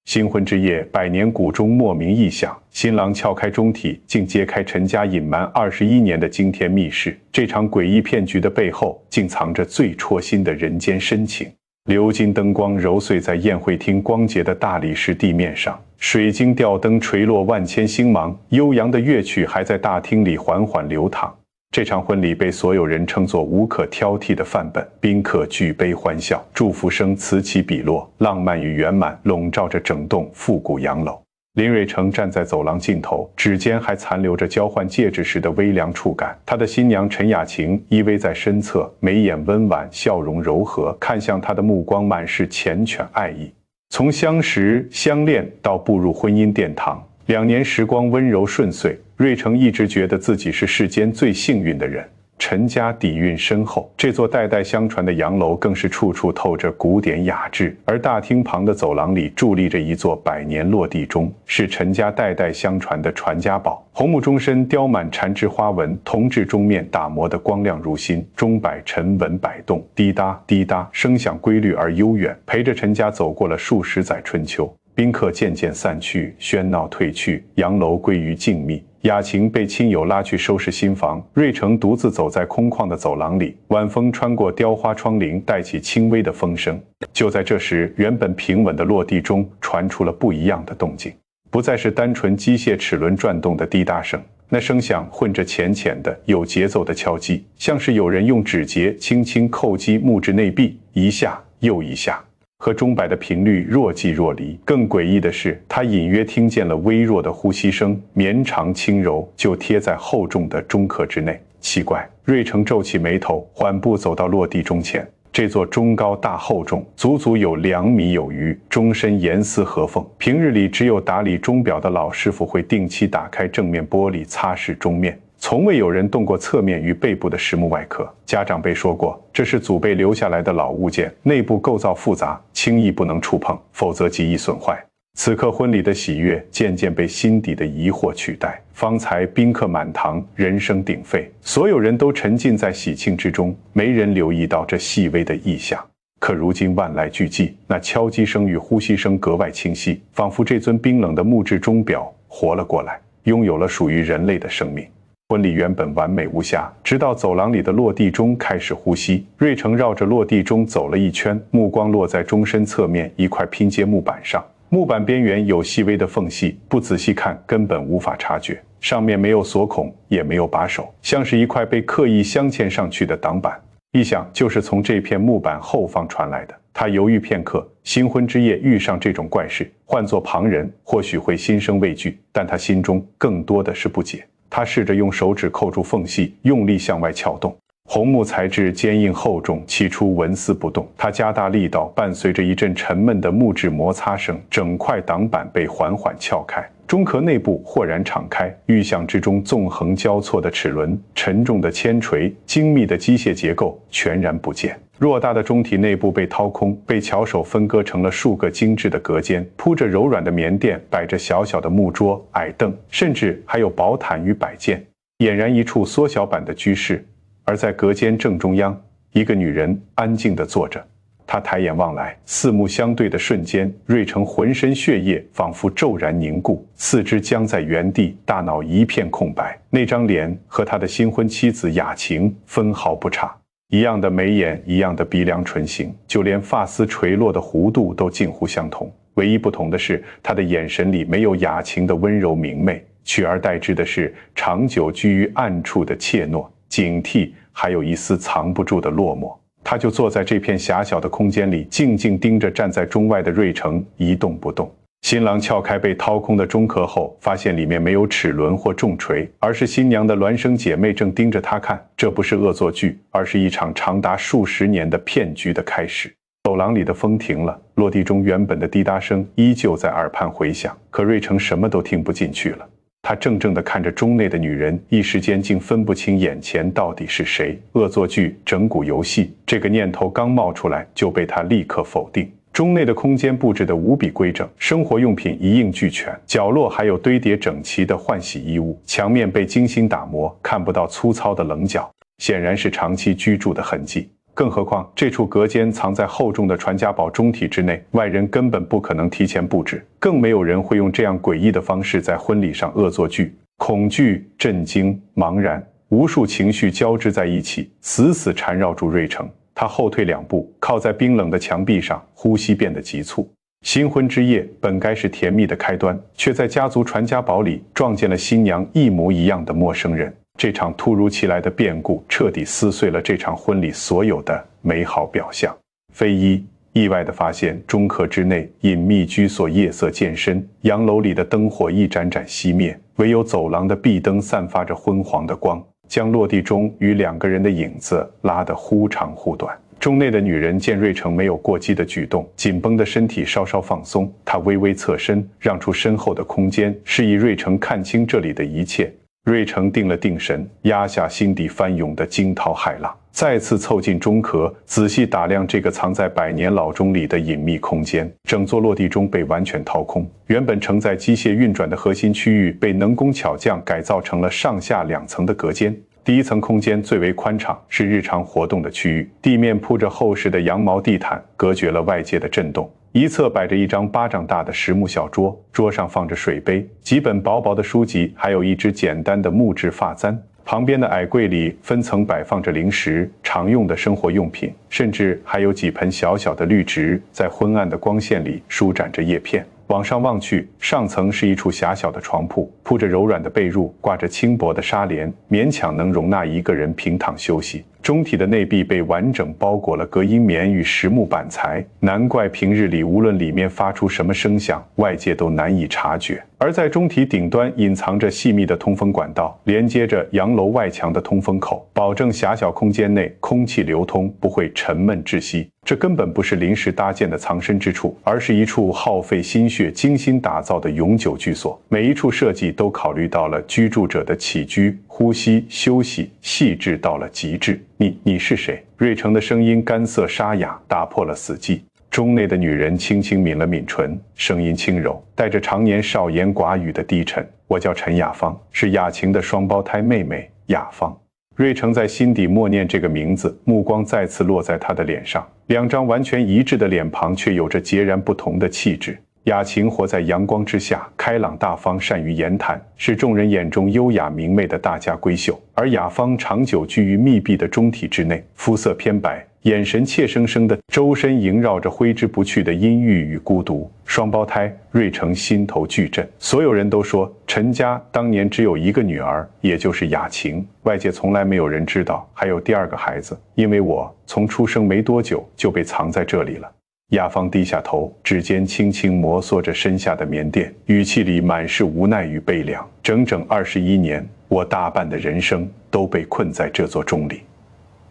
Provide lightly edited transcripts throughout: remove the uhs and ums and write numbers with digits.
新婚之夜，百年鼓中莫名异响，新郎撬开钟体，竟揭开陈家隐瞒21年的惊天密室。这场诡异骗局的背后，竟藏着最戳心的人间深情。鎏金灯光揉碎在宴会厅光洁的大理石地面上，水晶吊灯垂落万千星芒，悠扬的乐曲还在大厅里缓缓流淌。这场婚礼被所有人称作无可挑剔的范本，宾客举杯欢笑，祝福声此起彼落，浪漫与圆满笼罩着整栋复古洋楼。林瑞成站在走廊尽头，指尖还残留着交换戒指时的微凉触感。他的新娘陈雅晴依偎在身侧，眉眼温婉，笑容柔和，看向他的目光满是缱绻爱意。从相识、相恋到步入婚姻殿堂，2年时光温柔顺遂。瑞成一直觉得自己是世间最幸运的人。陈家底蕴深厚，这座代代相传的洋楼更是处处透着古典雅致。而大厅旁的走廊里伫立着一座100年落地钟，是陈家代代相传的传家宝。红木钟身雕满缠枝花纹，铜制钟面打磨得光亮如新，钟摆沉稳摆动，滴答滴答，声响规律而悠远，陪着陈家走过了数十载春秋。宾客渐渐散去，喧闹退去，洋楼归于静谧。雅晴被亲友拉去收拾新房，瑞成独自走在空旷的走廊里，晚风穿过雕花窗棂，带起轻微的风声。就在这时，原本平稳的落地钟传出了不一样的动静，不再是单纯机械齿轮转动的滴答声，那声响混着浅浅的、有节奏的敲击，像是有人用指节轻轻叩击木质内壁，一下又一下。和钟摆的频率若即若离。更诡异的是，他隐约听见了微弱的呼吸声，绵长轻柔，就贴在厚重的钟壳之内。奇怪，瑞成皱起眉头，缓步走到落地钟前。这座钟高大厚重，足足有2米有余，钟身严丝合缝。平日里只有打理钟表的老师傅会定期打开正面玻璃擦拭钟面，从未有人动过侧面与背部的实木外壳。家长辈说过，这是祖辈留下来的老物件，内部构造复杂，轻易不能触碰，否则极易损坏。此刻婚礼的喜悦渐渐被心底的疑惑取代。方才宾客满堂，人声鼎沸，所有人都沉浸在喜庆之中，没人留意到这细微的异象。可如今万籁俱寂，那敲击声与呼吸声格外清晰，仿佛这尊冰冷的木质钟表活了过来，拥有了属于人类的生命。婚礼原本完美无瑕，直到走廊里的落地钟开始呼吸。瑞成绕着落地钟走了一圈，目光落在钟身侧面一块拼接木板上，木板边缘有细微的缝隙，不仔细看根本无法察觉。上面没有锁孔，也没有把手，像是一块被刻意镶嵌上去的挡板。异响就是从这片木板后方传来的。他犹豫片刻，新婚之夜遇上这种怪事，换作旁人或许会心生畏惧，但他心中更多的是不解。他试着用手指扣住缝隙，用力向外撬动。红木材质坚硬厚重，起初纹丝不动。他加大力道，伴随着一阵沉闷的木质摩擦声，整块挡板被缓缓撬开。钟壳内部豁然敞开，玉响之中纵横交错的齿轮，沉重的铅锤，精密的机械结构全然不见。偌大的钟体内部被掏空，被巧手分割成了数个精致的隔间，铺着柔软的棉垫，摆着小小的木桌、矮凳，甚至还有薄毯与摆件，俨然一处缩小版的居室。而在隔间正中央，一个女人安静地坐着。她抬眼望来，四目相对的瞬间，瑞成浑身血液仿佛骤然凝固，四肢僵在原地，大脑一片空白。那张脸和他的新婚妻子雅晴分毫不差，一样的眉眼，一样的鼻梁唇形，就连发丝垂落的弧度都近乎相同。唯一不同的是，他的眼神里没有雅晴的温柔明媚，取而代之的是长久居于暗处的怯懦、警惕，还有一丝藏不住的落寞。他就坐在这片狭小的空间里，静静盯着站在钟外的瑞成，一动不动。新郎撬开被掏空的钟壳后，发现里面没有齿轮或重锤，而是新娘的孪生姐妹正盯着他看。这不是恶作剧，而是一场长达数十年的骗局的开始。走廊里的风停了，落地钟原本的滴答声依旧在耳畔回响，可瑞成什么都听不进去了。他怔怔地看着钟内的女人，一时间竟分不清眼前到底是谁。恶作剧、整蛊游戏，这个念头刚冒出来，就被他立刻否定。钟内的空间布置得无比规整，生活用品一应俱全，角落还有堆叠整齐的换洗衣物，墙面被精心打磨，看不到粗糙的棱角，显然是长期居住的痕迹。更何况这处隔间藏在厚重的传家宝钟体之内，外人根本不可能提前布置，更没有人会用这样诡异的方式在婚礼上恶作剧。恐惧、震惊、茫然，无数情绪交织在一起，死死缠绕住瑞成。他后退2步，靠在冰冷的墙壁上，呼吸变得急促。新婚之夜本该是甜蜜的开端，却在家族传家宝里撞见了新娘一模一样的陌生人。这场突如其来的变故彻底撕碎了这场婚礼所有的美好表象。非一意外地发现，中客之内隐秘居所夜色渐深，洋楼里的灯火一盏盏熄灭，唯有走廊的壁灯散发着昏黄的光，将落地钟与2个人的影子拉得忽长忽短。钟内的女人见瑞成没有过激的举动，紧绷的身体稍稍放松，她微微侧身，让出身后的空间，示意瑞成看清这里的一切。瑞成定了定神，压下心底翻涌的惊涛骇浪，再次凑近钟壳，仔细打量这个藏在百年老钟里的隐秘空间。整座落地钟被完全掏空，原本承载机械运转的核心区域被能工巧匠改造成了上下2层的隔间。第1层空间最为宽敞，是日常活动的区域，地面铺着厚实的羊毛地毯，隔绝了外界的震动。一侧摆着一张巴掌大的实木小桌，桌上放着水杯、几本薄薄的书籍，还有一只简单的木质发簪。旁边的矮柜里分层摆放着零食、常用的生活用品，甚至还有几盆小小的绿植，在昏暗的光线里舒展着叶片。往上望去，上层是一处狭小的床铺，铺着柔软的被褥，挂着轻薄的纱帘，勉强能容纳1个人平躺休息。钟体的内壁被完整包裹了隔音棉与实木板材，难怪平日里无论里面发出什么声响，外界都难以察觉。而在钟体顶端隐藏着细密的通风管道，连接着洋楼外墙的通风口，保证狭小空间内空气流通，不会沉闷窒息。这根本不是临时搭建的藏身之处，而是一处耗费心血、精心打造的永久居所。每一处设计都考虑到了居住者的起居、呼吸、休息，细致到了极致。你是谁？瑞成的声音干涩沙哑，打破了死寂。钟内的女人轻轻抿了抿唇，声音轻柔，带着常年少言寡语的低沉。我叫陈雅芳，是雅晴的双胞胎妹妹雅芳。瑞成在心底默念这个名字，目光再次落在她的脸上，2张完全一致的脸庞却有着截然不同的气质。雅晴活在阳光之下，开朗大方，善于言谈，是众人眼中优雅明媚的大家闺秀。而雅芳长久居于密闭的钟体之内，肤色偏白，眼神怯生生的，周身萦绕着挥之不去的阴郁与孤独。双胞胎瑞成心头巨震，所有人都说陈家当年只有1个女儿，也就是雅晴，外界从来没有人知道还有第2个孩子，因为我从出生没多久就被藏在这里了。雅芳低下头，指尖轻轻摩挲着身下的棉垫，语气里满是无奈与悲凉。整整21年，我大半的人生都被困在这座钟里。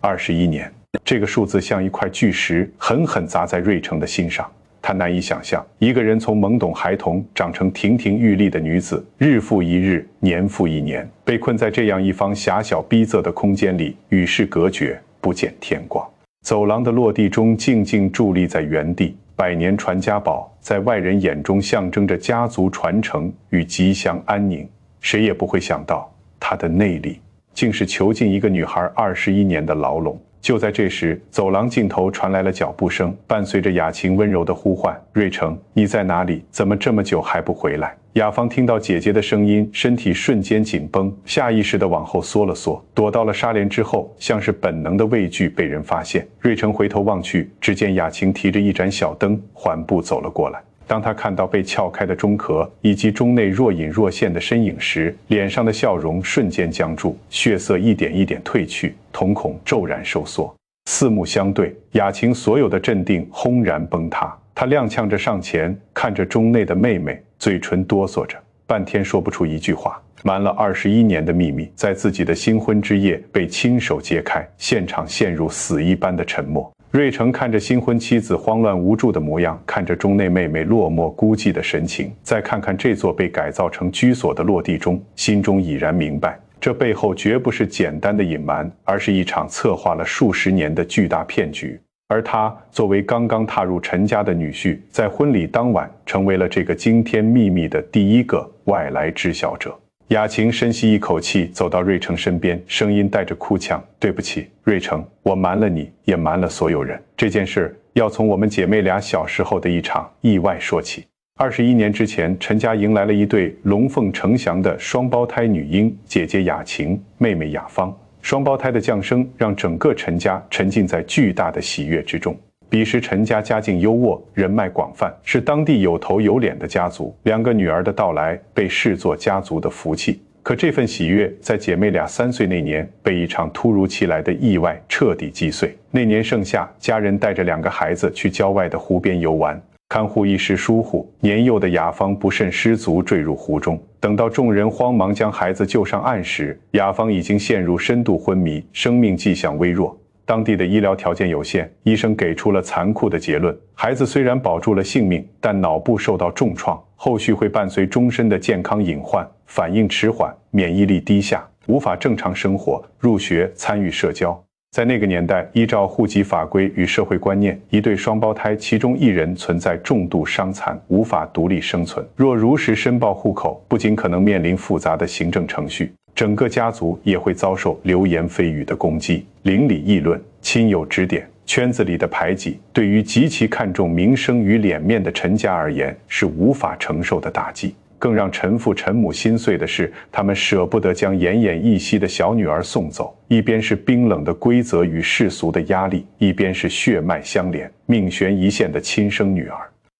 21年，这个数字像一块巨石，狠狠砸在瑞成的心上。他难以想象，一个人从懵懂孩童长成亭亭玉立的女子，日复一日，年复一年，被困在这样一方狭小逼仄的空间里，与世隔绝，不见天光。走廊的落地钟静静伫立在原地，百年传家宝在外人眼中象征着家族传承与吉祥安宁。谁也不会想到，它的内里竟是囚禁一个女孩21年的牢笼。就在这时，走廊尽头传来了脚步声，伴随着雅晴温柔的呼唤：“瑞成，你在哪里？怎么这么久还不回来？”雅芳听到姐姐的声音，身体瞬间紧绷，下意识地往后缩了缩，躲到了纱帘之后，像是本能的畏惧被人发现。瑞成回头望去，只见雅晴提着一盏小灯，缓步走了过来。当他看到被撬开的钟壳以及钟内若隐若现的身影时，脸上的笑容瞬间僵住，血色一点一点褪去，瞳孔骤然收缩。四目相对，雅晴所有的镇定轰然崩塌。她踉跄着上前，看着钟内的妹妹，嘴唇哆嗦着，半天说不出一句话。瞒了21年的秘密，在自己的新婚之夜被亲手揭开，现场陷入死一般的沉默。瑞成看着新婚妻子慌乱无助的模样，看着钟内妹妹落寞孤寂的神情，再看看这座被改造成居所的落地钟，心中已然明白，这背后绝不是简单的隐瞒，而是一场策划了数十年的巨大骗局。而他作为刚刚踏入陈家的女婿，在婚礼当晚成为了这个惊天秘密的第一个外来知晓者。雅晴深吸一口气，走到瑞成身边，声音带着哭腔：“对不起，瑞成，我瞒了你，也瞒了所有人。这件事要从我们姐妹俩小时候的一场意外说起。21年之前，陈家迎来了一对龙凤呈祥的双胞胎女婴，姐姐雅晴，妹妹雅芳。双胞胎的降生让整个陈家沉浸在巨大的喜悦之中。彼时陈家家境优渥，人脉广泛，是当地有头有脸的家族。2个女儿的到来被视作家族的福气。可这份喜悦在姐妹俩3岁那年被一场突如其来的意外彻底击碎。那年盛夏，家人带着2个孩子去郊外的湖边游玩，看护一时疏忽，年幼的雅芳不慎失足坠入湖中。等到众人慌忙将孩子救上岸时，雅芳已经陷入深度昏迷，生命迹象微弱。当地的医疗条件有限，医生给出了残酷的结论：孩子虽然保住了性命，但脑部受到重创，后续会伴随终身的健康隐患，反应迟缓，免疫力低下，无法正常生活、入学、参与社交。在那个年代，依照户籍法规与社会观念，一对双胞胎其中一人存在重度伤残，无法独立生存。若如实申报户口，不仅可能面临复杂的行政程序，整个家族也会遭受流言蜚语的攻击、邻里议论、亲友指点、圈子里的排挤。对于极其看重名声与脸面的陈家而言，是无法承受的打击。更让陈父陈母心碎的是，他们舍不得将奄奄一息的小女儿送走，一边是冰冷的规则与世俗的压力，一边是血脉相连、命悬一线的亲生女儿。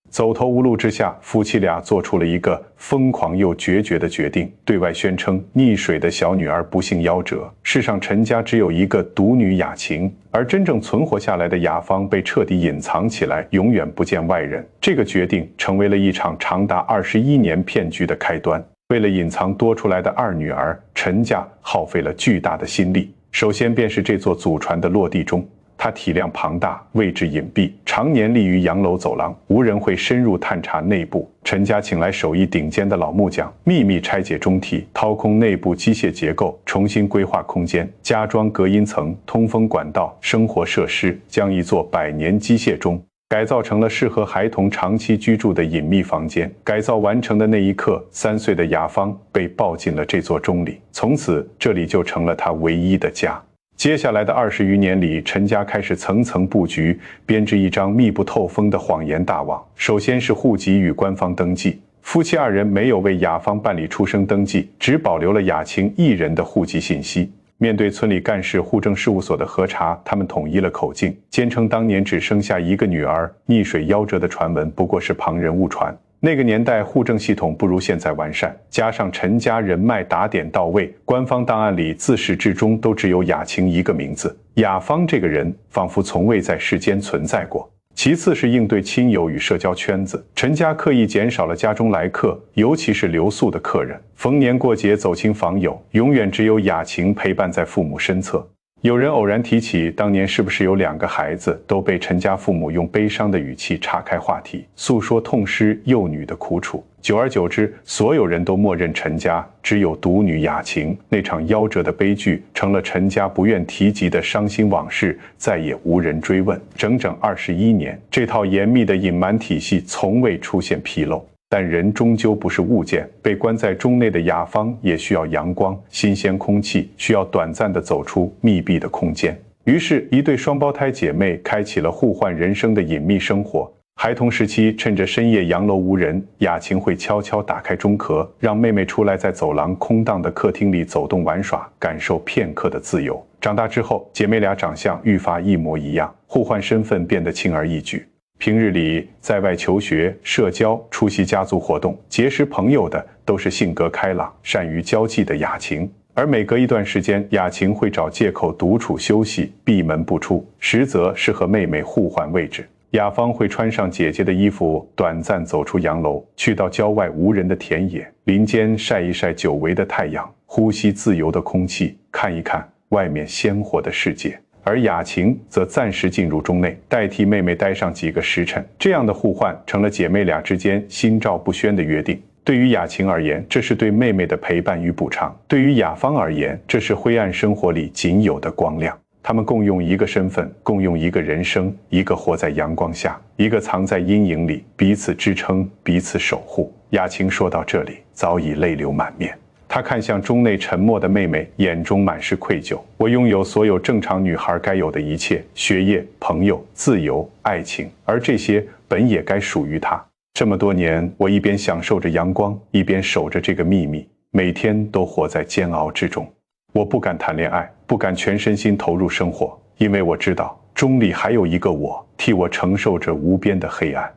走投无路之下，夫妻俩做出了一个疯狂又决绝的决定，对外宣称溺水的小女儿不幸夭折，世上陈家只有一个独女雅晴，而真正存活下来的雅芳被彻底隐藏起来，永远不见外人。这个决定成为了一场长达21年骗局的开端。为了隐藏多出来的2女儿，陈家耗费了巨大的心力。首先便是这座祖传的落地钟。它体量庞大，位置隐蔽，常年立于洋楼走廊，无人会深入探查内部。陈家请来手艺顶尖的老木匠，秘密拆解钟体，掏空内部机械结构，重新规划空间，加装隔音层、通风管道、生活设施，将一座100年机械钟改造成了适合孩童长期居住的隐秘房间。改造完成的那一刻，3岁的雅芳被抱进了这座钟里，从此这里就成了她唯一的家。接下来的20余年里，陈家开始层层布局，编织一张密不透风的谎言大网。首先是户籍与官方登记，夫妻2人没有为雅芳办理出生登记，只保留了雅晴一人的户籍信息。面对村里干事户政事务所的核查，他们统一了口径，坚称当年只生下1个女儿，溺水夭折的传闻不过是旁人误传。那个年代户政系统不如现在完善，加上陈家人脉打点到位，官方档案里自始至终都只有雅晴一个名字。雅芳这个人仿佛从未在世间存在过。其次是应对亲友与社交圈子，陈家刻意减少了家中来客，尤其是留宿的客人。逢年过节走亲访友，永远只有雅晴陪伴在父母身侧。有人偶然提起当年是不是有2个孩子，都被陈家父母用悲伤的语气岔开话题，诉说痛失幼女的苦楚。久而久之，所有人都默认陈家只有独女雅晴。那场夭折的悲剧成了陈家不愿提及的伤心往事，再也无人追问。整整21年，这套严密的隐瞒体系从未出现纰漏。但人终究不是物件，被关在钟内的雅芳也需要阳光、新鲜空气，需要短暂地走出密闭的空间。于是，一对双胞胎姐妹开启了互换人生的隐秘生活。孩童时期，趁着深夜洋楼无人，雅晴会悄悄打开钟壳，让妹妹出来在走廊空荡的客厅里走动玩耍，感受片刻的自由。长大之后，姐妹俩长相愈发一模一样，互换身份变得轻而易举。平日里在外求学、社交、出席家族活动、结识朋友的都是性格开朗、善于交际的雅晴，而每隔一段时间，雅晴会找借口独处休息，闭门不出，实则是和妹妹互换位置。雅芳会穿上姐姐的衣服，短暂走出洋楼，去到郊外无人的田野，林间晒一晒久违的太阳，呼吸自由的空气，看一看外面鲜活的世界。而雅晴则暂时进入钟内，代替妹妹待上几个时辰。这样的互换成了姐妹俩之间心照不宣的约定。对于雅晴而言，这是对妹妹的陪伴与补偿；对于雅芳而言，这是灰暗生活里仅有的光亮。他们共用一个身份，共用一个人生，一个活在阳光下，一个藏在阴影里，彼此支撑，彼此守护。雅晴说到这里，早已泪流满面。他看向中内沉默的妹妹，眼中满是愧疚。我拥有所有正常女孩该有的一切：学业、朋友、自由、爱情，而这些本也该属于她。这么多年，我一边享受着阳光，一边守着这个秘密，每天都活在煎熬之中。我不敢谈恋爱，不敢全身心投入生活，因为我知道钟里还有一个我，替我承受着无边的黑暗。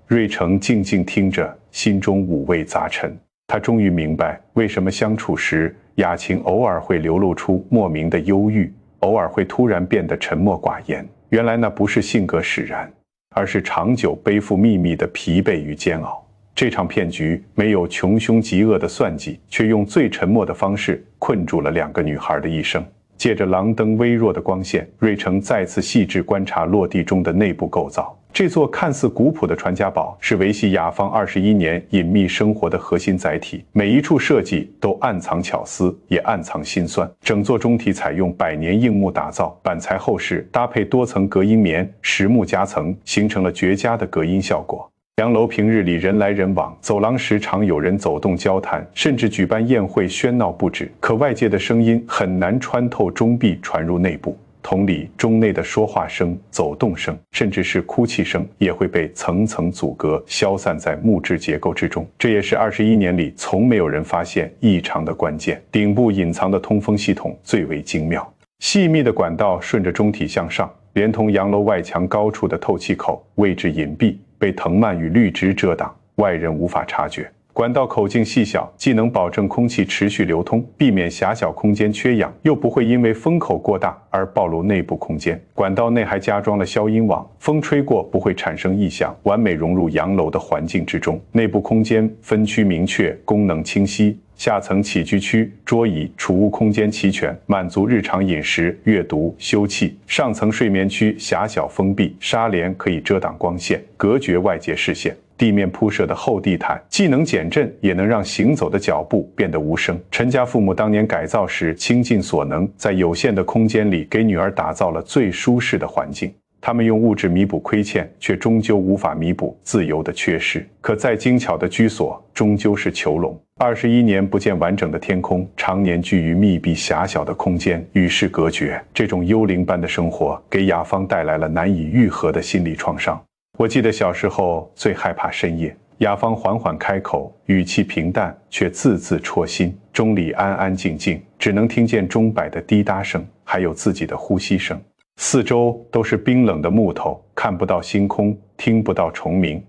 瑞成静静听着，心中五味杂陈。他终于明白，为什么相处时，雅晴偶尔会流露出莫名的忧郁，偶尔会突然变得沉默寡言。原来那不是性格使然，而是长久背负秘密的疲惫与煎熬。这场骗局没有穷凶极恶的算计，却用最沉默的方式困住了2个女孩的一生。借着廊灯微弱的光线，瑞成再次细致观察落地中的内部构造。这座看似古朴的传家宝是维系雅芳21年隐秘生活的核心载体，每一处设计都暗藏巧思，也暗藏辛酸。整座中体采用百年硬木打造，板材厚实，搭配多层隔音棉、实木夹层，形成了绝佳的隔音效果。洋楼平日里人来人往，走廊时常有人走动交谈，甚至举办宴会喧闹不止。可外界的声音很难穿透钟壁传入内部。同理，钟内的说话声、走动声，甚至是哭泣声，也会被层层阻隔，消散在木质结构之中。这也是21年里从没有人发现异常的关键。顶部隐藏的通风系统最为精妙，细密的管道顺着钟体向上，连同洋楼外墙高处的透气口，位置隐蔽，被藤蔓与绿植遮挡，外人无法察觉。管道口径细小，既能保证空气持续流通，避免狭小空间缺氧，又不会因为风口过大而暴露内部空间。管道内还加装了消音网，风吹过不会产生异响，完美融入洋楼的环境之中。内部空间分区明确，功能清晰。下层起居区，桌椅、储物空间齐全，满足日常饮食、阅读、休憩。上层睡眠区狭小封闭，纱帘可以遮挡光线，隔绝外界视线。地面铺设的厚地毯，既能减震，也能让行走的脚步变得无声。陈家父母当年改造时，倾尽所能，在有限的空间里给女儿打造了最舒适的环境。他们用物质弥补亏欠，却终究无法弥补自由的缺失。可再精巧的居所，终究是囚笼。21年不见完整的天空，常年居于密闭狭小的空间，与世隔绝。这种幽灵般的生活，给雅芳带来了难以愈合的心理创伤。我记得小时候最害怕深夜。雅芳缓缓开口，语气平淡，却字字戳心。钟里安安静静，只能听见钟摆的滴答声，还有自己的呼吸声。四周都是冰冷的木头，看不到星空，听不到虫鸣。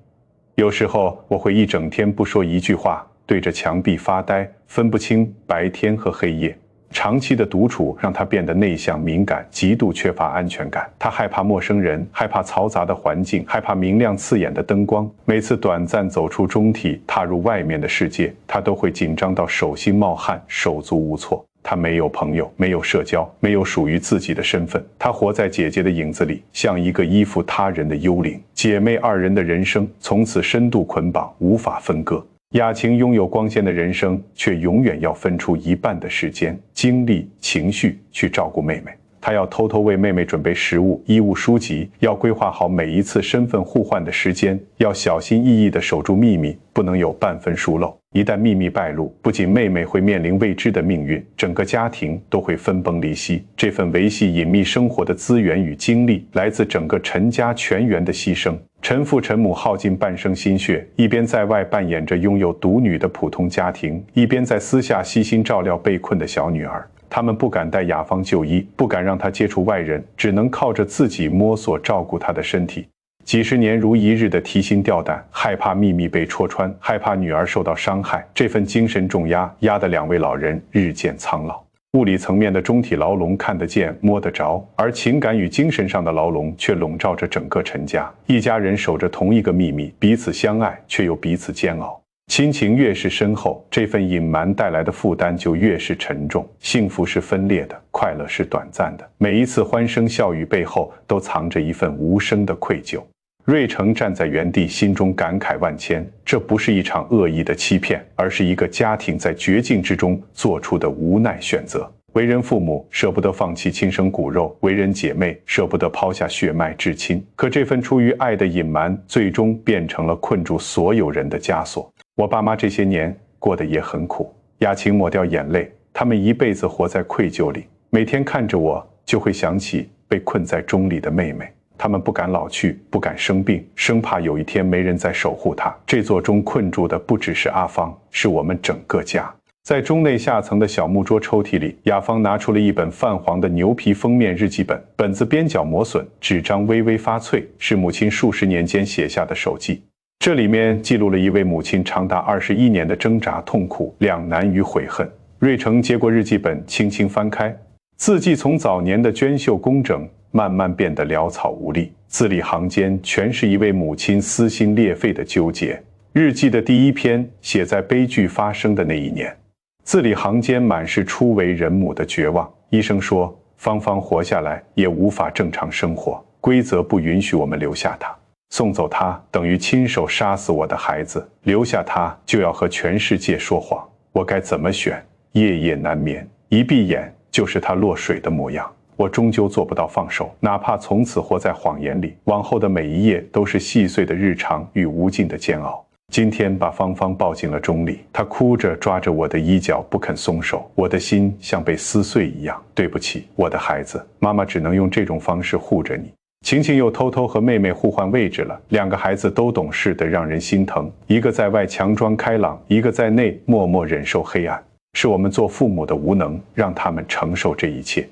有时候我会一整天不说一句话，对着墙壁发呆，分不清白天和黑夜。长期的独处让他变得内向敏感，极度缺乏安全感。他害怕陌生人，害怕嘈杂的环境，害怕明亮刺眼的灯光。每次短暂走出中体，踏入外面的世界，他都会紧张到手心冒汗，手足无措。他没有朋友，没有社交，没有属于自己的身份。他活在姐姐的影子里，像一个依附他人的幽灵。姐妹二人的人生从此深度捆绑，无法分割。雅晴拥有光鲜的人生，却永远要分出一半的时间、精力、情绪去照顾妹妹。她要偷偷为妹妹准备食物、衣物、书籍，要规划好每一次身份互换的时间，要小心翼翼地守住秘密，不能有半分疏漏。一旦秘密败露，不仅妹妹会面临未知的命运，整个家庭都会分崩离析。这份维系隐秘生活的资源与精力，来自整个陈家全员的牺牲。陈父陈母耗尽半生心血，一边在外扮演着拥有独女的普通家庭，一边在私下悉心照料被困的小女儿。他们不敢带雅芳就医，不敢让她接触外人，只能靠着自己摸索照顾她的身体。几十年如一日的提心吊胆，害怕秘密被戳穿，害怕女儿受到伤害，这份精神重压压得2位老人日渐苍老。物理层面的中体牢笼看得见摸得着，而情感与精神上的牢笼却笼罩着整个陈家。一家人守着同一个秘密，彼此相爱，却又彼此煎熬。亲情越是深厚，这份隐瞒带来的负担就越是沉重。幸福是分裂的，快乐是短暂的。每一次欢声笑语背后，都藏着一份无声的愧疚。瑞成站在原地，心中感慨万千。这不是一场恶意的欺骗，而是一个家庭在绝境之中做出的无奈选择。为人父母舍不得放弃亲生骨肉，为人姐妹舍不得抛下血脉至亲。可这份出于爱的隐瞒，最终变成了困住所有人的枷锁。我爸妈这些年过得也很苦，雅琴抹掉眼泪，他们一辈子活在愧疚里，每天看着我，就会想起被困在钟里的妹妹。他们不敢老去，不敢生病，生怕有一天没人再守护她。这座钟困住的不只是阿芳，是我们整个家。在钟内下层的小木桌抽屉里，雅芳拿出了一本泛黄的牛皮封面日记本，本子边角磨损，纸张微微发脆，是母亲数十年间写下的手记。这里面记录了一位母亲长达21年的挣扎、痛苦、两难与悔恨。瑞成接过日记本，轻轻翻开，字迹从早年的娟秀工整，慢慢变得潦草无力，字里行间全是一位母亲撕心裂肺的纠结。日记的第一篇写在悲剧发生的那一年，字里行间满是初为人母的绝望。医生说，芳芳活下来也无法正常生活，规则不允许我们留下她。送走她等于亲手杀死我的孩子，留下她就要和全世界说谎。我该怎么选？夜夜难眠，一闭眼就是她落水的模样。我终究做不到放手，哪怕从此活在谎言里，往后的每一页都是细碎的日常与无尽的煎熬。今天把芳芳抱进了钟里，她哭着抓着我的衣角不肯松手，我的心像被撕碎一样。对不起，我的孩子，妈妈只能用这种方式护着你。晴晴又偷偷和妹妹互换位置了，两个孩子都懂事的让人心疼，一个在外强装开朗，一个在内默默忍受黑暗。是我们做父母的无能，让他们承受这一切。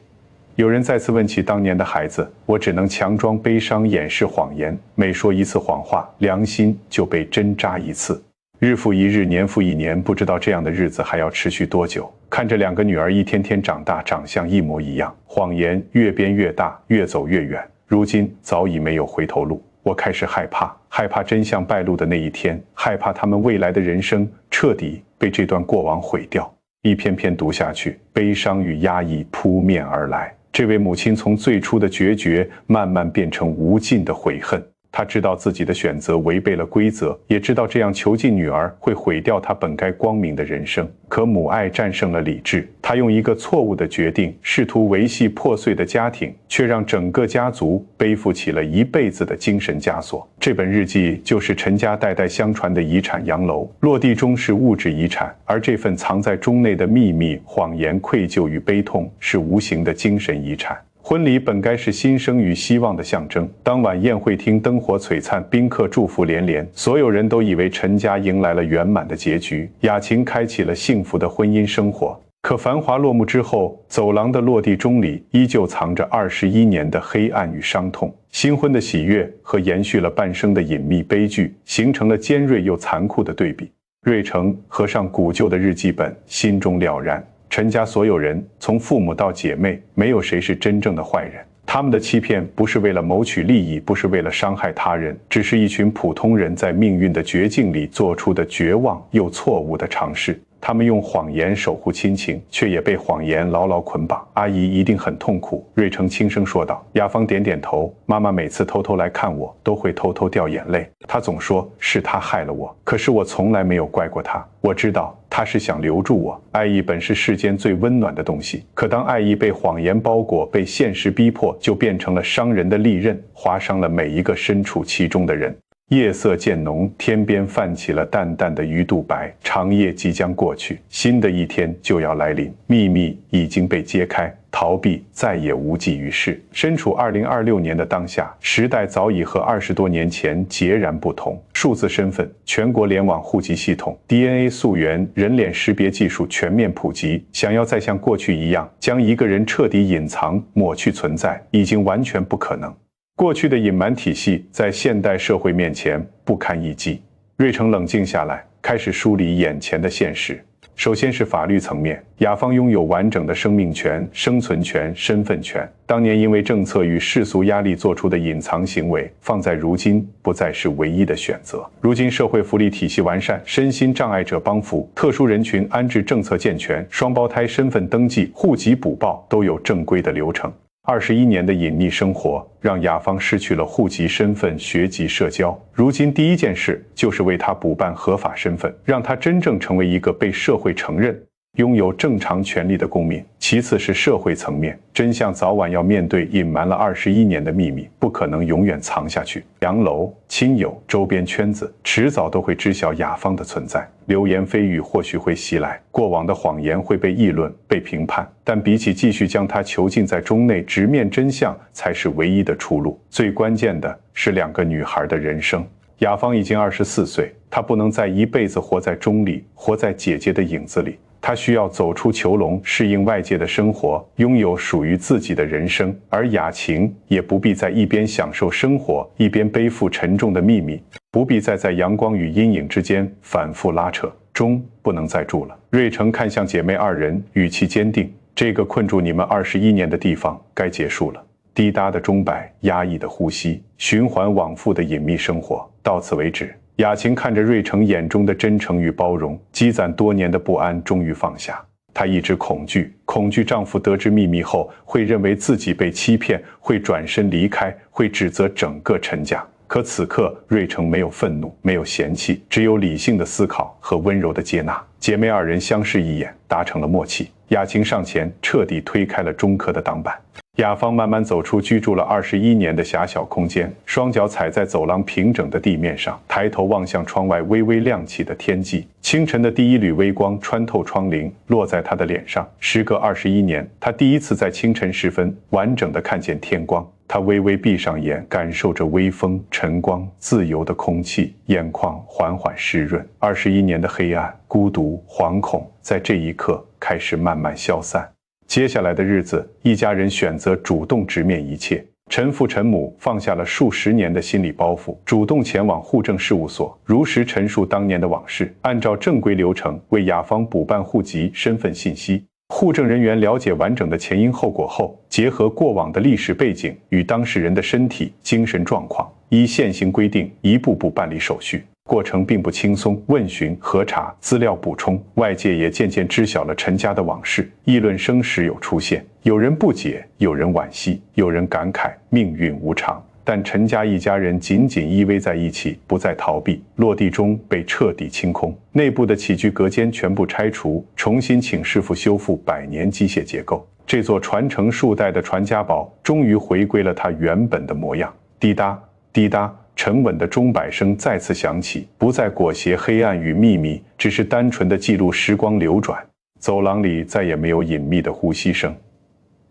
有人再次问起当年的孩子，我只能强装悲伤，掩饰谎言，每说一次谎话，良心就被针扎一次。日复一日，年复一年，不知道这样的日子还要持续多久。看着两个女儿一天天长大，长相一模一样，谎言越编越大，越走越远，如今早已没有回头路。我开始害怕，害怕真相败露的那一天，害怕他们未来的人生彻底被这段过往毁掉。一篇篇读下去，悲伤与压抑扑面而来。这位母亲从最初的决绝，慢慢变成无尽的悔恨。她知道自己的选择违背了规则，也知道这样囚禁女儿会毁掉她本该光明的人生。可母爱战胜了理智，她用一个错误的决定，试图维系破碎的家庭，却让整个家族背负起了一辈子的精神枷锁。这本日记就是陈家代代相传的遗产洋楼，落地钟是物质遗产，而这份藏在钟内的秘密、谎言、愧疚与悲痛是无形的精神遗产。婚礼本该是新生与希望的象征，当晚宴会厅灯火璀璨，宾客祝福连连，所有人都以为陈家迎来了圆满的结局，雅琴开启了幸福的婚姻生活。可繁华落幕之后，走廊的落地钟里依旧藏着21年的黑暗与伤痛。新婚的喜悦和延续了半生的隐秘悲剧，形成了尖锐又残酷的对比。瑞成合上古旧的日记本，心中了然。陈家所有人，从父母到姐妹，没有谁是真正的坏人。他们的欺骗不是为了谋取利益，不是为了伤害他人，只是一群普通人在命运的绝境里做出的绝望又错误的尝试。他们用谎言守护亲情，却也被谎言牢牢捆绑。阿姨一定很痛苦，瑞成轻声说道。雅芳点点头，妈妈每次偷偷来看我，都会偷偷掉眼泪。她总说是她害了我，可是我从来没有怪过她。我知道她是想留住我。爱意本是世间最温暖的东西，可当爱意被谎言包裹，被现实逼迫，就变成了伤人的利刃，划伤了每一个身处其中的人。夜色渐浓，天边泛起了淡淡的鱼肚白，长夜即将过去，新的一天就要来临。秘密已经被揭开，逃避再也无济于事。身处2026年的当下，时代早已和20多年前截然不同。数字身份、全国联网户籍系统、DNA 溯源、人脸识别技术全面普及，想要再像过去一样将一个人彻底隐藏、抹去存在，已经完全不可能。过去的隐瞒体系在现代社会面前不堪一击。瑞成冷静下来，开始梳理眼前的现实。首先是法律层面，雅芳拥有完整的生命权、生存权、身份权。当年因为政策与世俗压力做出的隐藏行为，放在如今不再是唯一的选择。如今社会福利体系完善，身心障碍者帮扶，特殊人群安置政策健全，双胞胎身份登记、户籍补报都有正规的流程。21年的隐匿生活，让雅芳失去了户籍身份、学籍、社交。如今第一件事就是为她补办合法身份，让她真正成为一个被社会承认、拥有正常权利的公民。其次是社会层面，真相早晚要面对隐瞒了21年的秘密，不可能永远藏下去。洋楼、亲友、周边圈子迟早都会知晓雅芳的存在。流言蜚语或许会袭来，过往的谎言会被议论、被评判，但比起继续将他囚禁在中内，直面真相才是唯一的出路。最关键的是2个女孩的人生。雅芳已经24岁，她不能再一辈子活在中里，活在姐姐的影子里。她需要走出囚笼，适应外界的生活，拥有属于自己的人生。而雅晴也不必在一边享受生活，一边背负沉重的秘密，不必再在阳光与阴影之间反复拉扯。钟不能再住了。瑞成看向姐妹2人，语气坚定：这个困住你们21年的地方该结束了。滴答的钟摆，压抑的呼吸，循环往复的隐秘生活，到此为止。雅晴看着瑞成眼中的真诚与包容，积攒多年的不安终于放下。她一直恐惧丈夫得知秘密后会认为自己被欺骗，会转身离开，会指责整个陈家。可此刻，瑞成没有愤怒，没有嫌弃，只有理性的思考和温柔的接纳。姐妹2人相视一眼，达成了默契。雅晴上前，彻底推开了钟刻的挡板。雅芳慢慢走出居住了21年的狭小空间，双脚踩在走廊平整的地面上，抬头望向窗外微微亮起的天际。清晨的第一缕微光穿透窗棂，落在她的脸上。时隔21年，她第一次在清晨时分完整的看见天光。她微微闭上眼，感受着微风、晨光、自由的空气，眼眶缓缓湿润。21年的黑暗、孤独、惶恐，在这一刻开始慢慢消散。接下来的日子，一家人选择主动直面一切。陈父陈母放下了数十年的心理包袱，主动前往户政事务所，如实陈述当年的往事，按照正规流程为雅芳补办户籍、身份信息。户政人员了解完整的前因后果后，结合过往的历史背景与当事人的身体、精神状况，依现行规定一步步办理手续。过程并不轻松，问询、核查、资料补充，外界也渐渐知晓了陈家的往事，议论声时有出现，有人不解，有人惋惜，有人感慨命运无常。但陈家一家人紧紧依偎在一起，不再逃避。落地钟被彻底清空，内部的起居隔间全部拆除，重新请师傅修复100年机械结构。这座传承数代的传家宝终于回归了它原本的模样。滴答滴答，沉稳的钟摆声再次响起，不再裹挟黑暗与秘密，只是单纯的记录时光流转。走廊里再也没有隐秘的呼吸声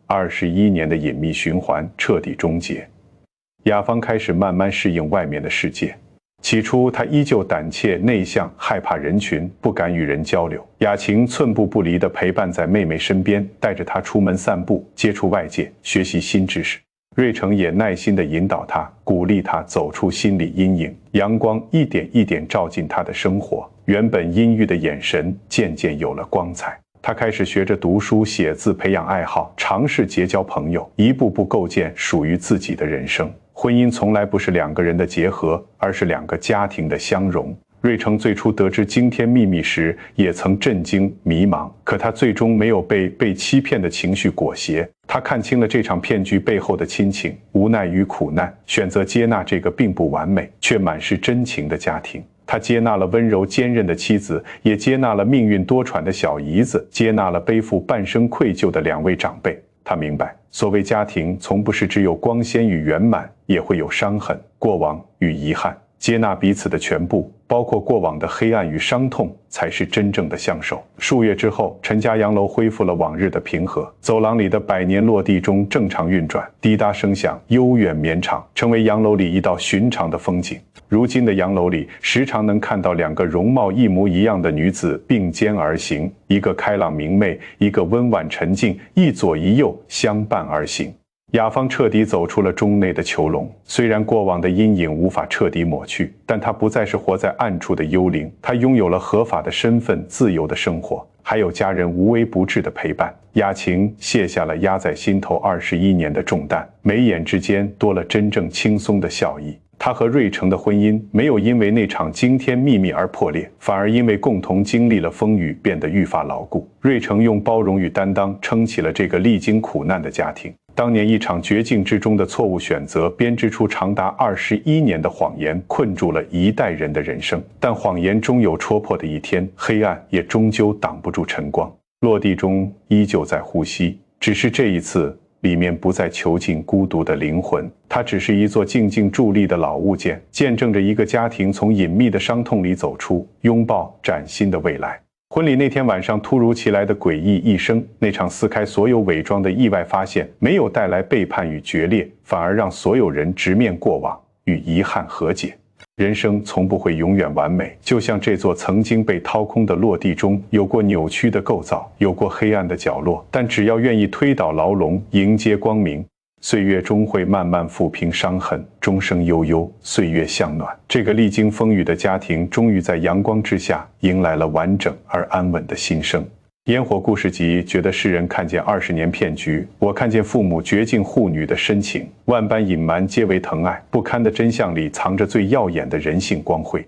，21年的隐秘循环彻底终结。雅芳开始慢慢适应外面的世界。起初，她依旧胆怯内向，害怕人群，不敢与人交流。雅晴寸步不离地陪伴在妹妹身边，带着她出门散步，接触外界，学习新知识。瑞成也耐心地引导她，鼓励她走出心理阴影。阳光一点一点照进她的生活，原本阴郁的眼神渐渐有了光彩。她开始学着读书写字，培养爱好，尝试结交朋友，一步步构建属于自己的人生。婚姻从来不是2个人的结合，而是2个家庭的相融。瑞成最初得知惊天秘密时，也曾震惊迷茫，可他最终没有被欺骗的情绪裹挟。他看清了这场骗局背后的亲情、无奈与苦难，选择接纳这个并不完美却满是真情的家庭。他接纳了温柔坚韧的妻子，也接纳了命运多舛的小姨子，接纳了背负半生愧疚的2位长辈。他明白，所谓家庭，从不是只有光鲜与圆满，也会有伤痕、过往与遗憾。接纳彼此的全部，包括过往的黑暗与伤痛，才是真正的相守。数月之后，陈家洋楼恢复了往日的平和，走廊里的100年落地钟正常运转，滴答声响悠远绵长，成为洋楼里一道寻常的风景。如今的洋楼里，时常能看到2个容貌一模一样的女子并肩而行，一个开朗明媚，一个温婉沉静，一左一右相伴而行。雅芳彻底走出了钟内的囚笼，虽然过往的阴影无法彻底抹去，但她不再是活在暗处的幽灵，她拥有了合法的身份、自由的生活，还有家人无微不至的陪伴。雅晴卸下了压在心头21年的重担，眉眼之间多了真正轻松的笑意。她和瑞成的婚姻没有因为那场惊天秘密而破裂，反而因为共同经历了风雨变得愈发牢固。瑞成用包容与担当撑起了这个历经苦难的家庭。当年一场绝境之中的错误选择，编织出长达21年的谎言，困住了一代人的人生。但谎言终有戳破的一天，黑暗也终究挡不住晨光。落地中依旧在呼吸，只是这一次里面不再囚禁孤独的灵魂，它只是一座静静伫立的老物件，见证着一个家庭从隐秘的伤痛里走出，拥抱崭新的未来。婚礼那天晚上突如其来的诡异一生，那场撕开所有伪装的意外发现，没有带来背叛与决裂，反而让所有人直面过往，与遗憾和解。人生从不会永远完美，就像这座曾经被掏空的落地钟，有过扭曲的构造，有过黑暗的角落，但只要愿意推倒牢笼，迎接光明，岁月终会慢慢抚平伤痕，钟声悠悠，岁月向暖。这个历经风雨的家庭，终于在阳光之下，迎来了完整而安稳的新生。烟火故事集觉得世人看见20年骗局，我看见父母绝境护女的深情，万般隐瞒皆为疼爱，不堪的真相里藏着最耀眼的人性光辉。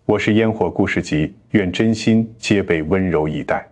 我是烟火故事集，愿真心皆被温柔以待。